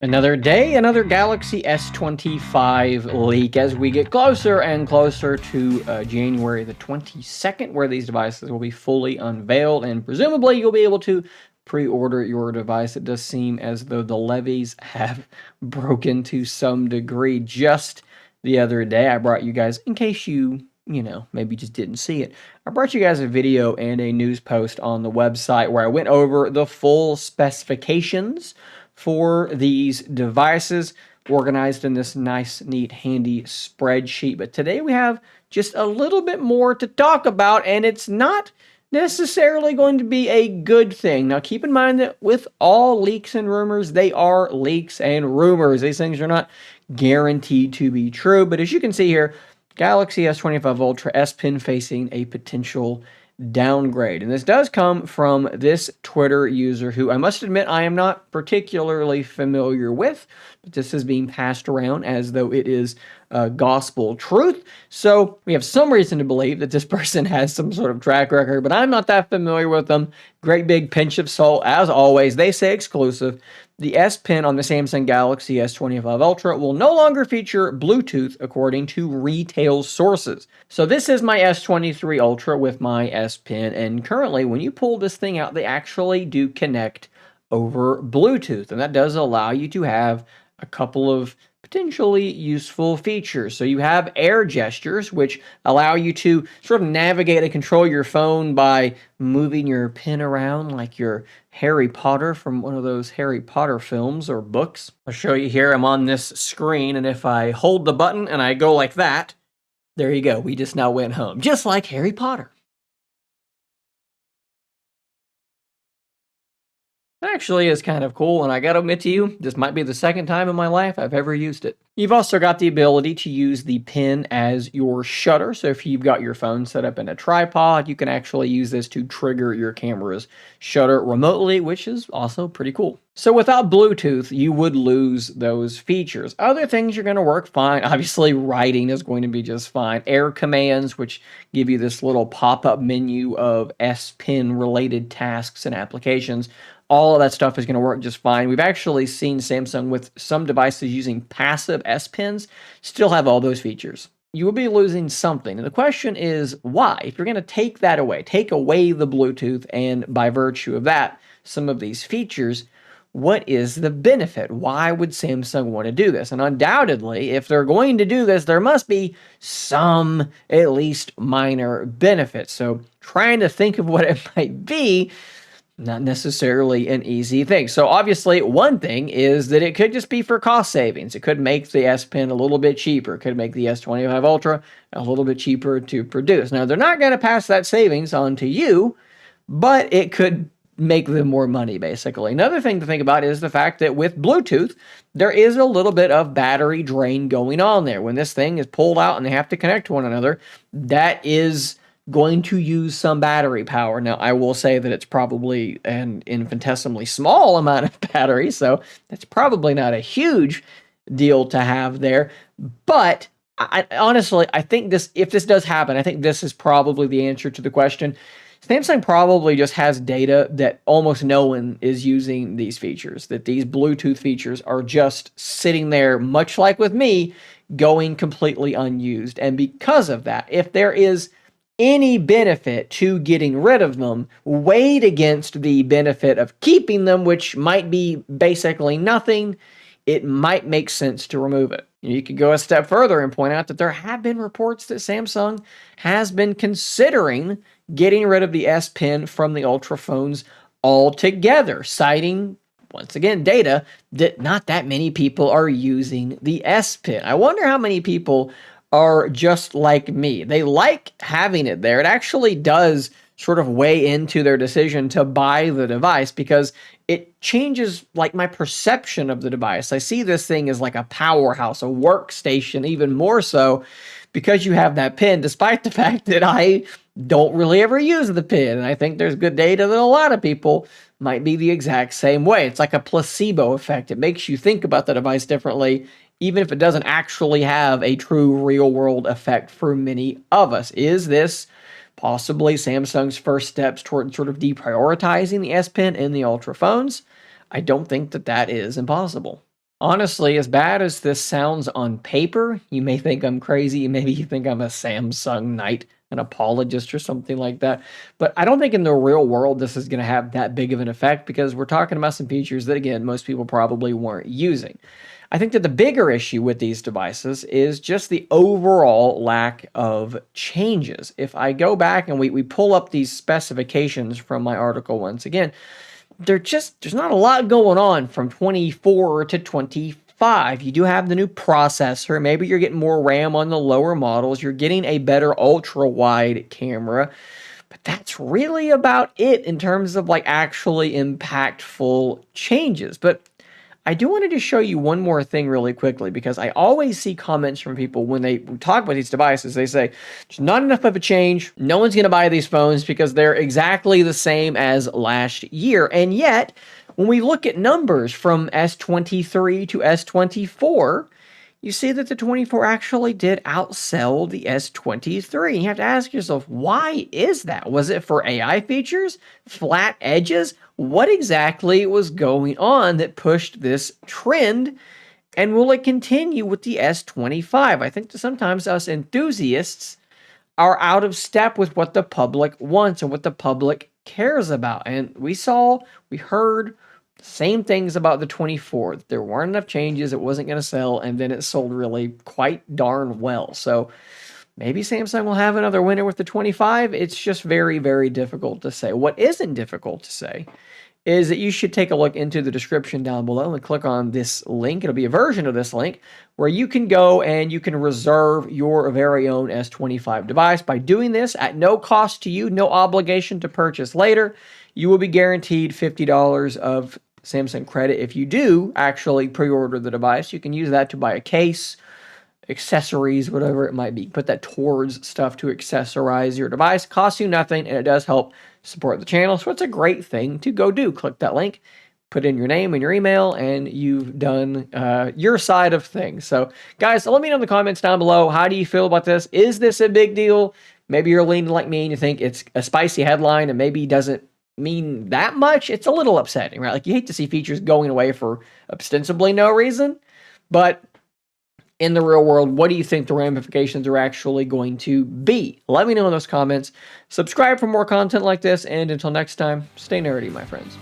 Another day, another Galaxy S25 leak as we get closer and closer to January the 22nd, where these devices will be fully unveiled, and presumably you'll be able to pre-order your device. It does seem as though the levees have broken to some degree. Just the other day, I brought you guys, in case you maybe just didn't see it, I brought you guys a video and a news post on the website where I went over the full specifications for these devices organized in this nice, neat, handy spreadsheet. But today we have just a little bit more to talk about, and it's not necessarily going to be a good thing. Now, keep in mind that with all leaks and rumors, they are leaks and rumors. These things are not guaranteed to be true. But as you can see here, Galaxy S25 Ultra S Pen facing a potential downgrade. And this does come from this Twitter user who I must admit I am not particularly familiar with, but this is being passed around as though it is gospel truth. So we have some reason to believe that this person has some sort of track record, but I'm not that familiar with them. Great big pinch of salt, as always. They say exclusive. The S Pen on the Samsung Galaxy S25 Ultra will no longer feature Bluetooth according to retail sources. So this is my S23 Ultra with my S Pen, and currently when you pull this thing out, they actually do connect over Bluetooth, and that does allow you to have a couple of potentially useful features. So you have air gestures, which allow you to sort of navigate and control your phone by moving your pen around like you're Harry Potter from one of those Harry Potter films or books. I'll show you here. I'm on this screen, and if I hold the button and I go like that, there you go. We just now went home, just like Harry Potter. It actually is kind of cool, and I gotta admit to you, this might be the second time in my life I've ever used it. You've also got the ability to use the pen as your shutter, so if you've got your phone set up in a tripod, you can actually use this to trigger your camera's shutter remotely, which is also pretty cool. So without Bluetooth, you would lose those features. Other things are going to work fine. Obviously, writing is going to be just fine. Air commands, which give you this little pop-up menu of S Pen related tasks and applications, all of that stuff is going to work just fine. We've actually seen Samsung with some devices using passive S Pens still have all those features. You will be losing something. And the question is why? If you're going to take that away, take away the Bluetooth, and by virtue of that, some of these features, what is the benefit? Why would Samsung want to do this? And undoubtedly, if they're going to do this, there must be some, at least minor benefits. So trying to think of what it might be, not necessarily an easy thing. So obviously, one thing is that it could just be for cost savings. It could make the S Pen a little bit cheaper. It could make the S25 Ultra a little bit cheaper to produce. Now, they're not going to pass that savings on to you, but it could make them more money, basically. Another thing to think about is the fact that with Bluetooth, there is a little bit of battery drain going on there. When this thing is pulled out and they have to connect to one another, that is going to use some battery power. Now, I will say that it's probably an infinitesimally small amount of battery, so that's probably not a huge deal to have there. But honestly, I think if this does happen, I think this is probably the answer to the question. Samsung probably just has data that almost no one is using these features, that these Bluetooth features are just sitting there, much like with me, going completely unused. And because of that, if there is any benefit to getting rid of them, weighed against the benefit of keeping them, which might be basically nothing, it might make sense to remove it. You could go a step further and point out that there have been reports that Samsung has been considering getting rid of the S Pen from the Ultra phones altogether, citing, once again, data that not that many people are using the S Pen. I wonder how many people are just like me. They like having it there. It actually does sort of weigh into their decision to buy the device because it changes like my perception of the device. I see this thing as like a powerhouse, a workstation, even more so because you have that pen, despite the fact that I don't really ever use the pen. And I think there's good data that a lot of people might be the exact same way. It's like a placebo effect. It makes you think about the device differently, even if it doesn't actually have a true real-world effect for many of us. Is this possibly Samsung's first steps toward sort of deprioritizing the S Pen in the Ultra phones? I don't think that is impossible. Honestly, as bad as this sounds on paper, you may think I'm crazy. Maybe you think I'm a Samsung knight, an apologist or something like that. But I don't think in the real world this is going to have that big of an effect because we're talking about some features that, again, most people probably weren't using. I think that the bigger issue with these devices is just the overall lack of changes. If I go back and we pull up these specifications from my article once again, there's not a lot going on from 24 to 25. You do have the new processor. Maybe you're getting more RAM on the lower models. You're getting a better ultra wide camera. But that's really about it in terms of like actually impactful changes. But I do want to just show you one more thing really quickly because I always see comments from people when they talk about these devices. They say, there's not enough of a change. No one's going to buy these phones because they're exactly the same as last year. And yet, when we look at numbers from S23 to S24, you see that the 24 actually did outsell the S23. You have to ask yourself, why is that? Was it for AI features? Flat edges? What exactly was going on that pushed this trend? And will it continue with the S25? I think that sometimes us enthusiasts are out of step with what the public wants and what the public cares about. And we heard same things about the 24. There weren't enough changes, it wasn't going to sell, and then it sold really quite darn well. So maybe Samsung will have another winner with the 25. It's just very, very difficult to say. What isn't difficult to say is that you should take a look into the description down below and click on this link. It'll be a version of this link where you can go and you can reserve your very own S25 device. By doing this at no cost to you, no obligation to purchase later, you will be guaranteed $50 of Samsung credit. If you do actually pre-order the device, you can use that to buy a case, accessories, whatever it might be. Put that towards stuff to accessorize your device. Costs you nothing, and it does help support the channel. So it's a great thing to go do. Click that link, put in your name and your email, and you've done your side of things. So guys, let me know in the comments down below. How do you feel about this? Is this a big deal? Maybe you're leaning like me and you think it's a spicy headline and maybe doesn't mean that much. It's a little upsetting, right? Like you hate to see features going away for ostensibly no reason, but in the real world, what do you think the ramifications are actually going to be? Let me know in those comments. Subscribe for more content like this, and until next time, stay nerdy, my friends.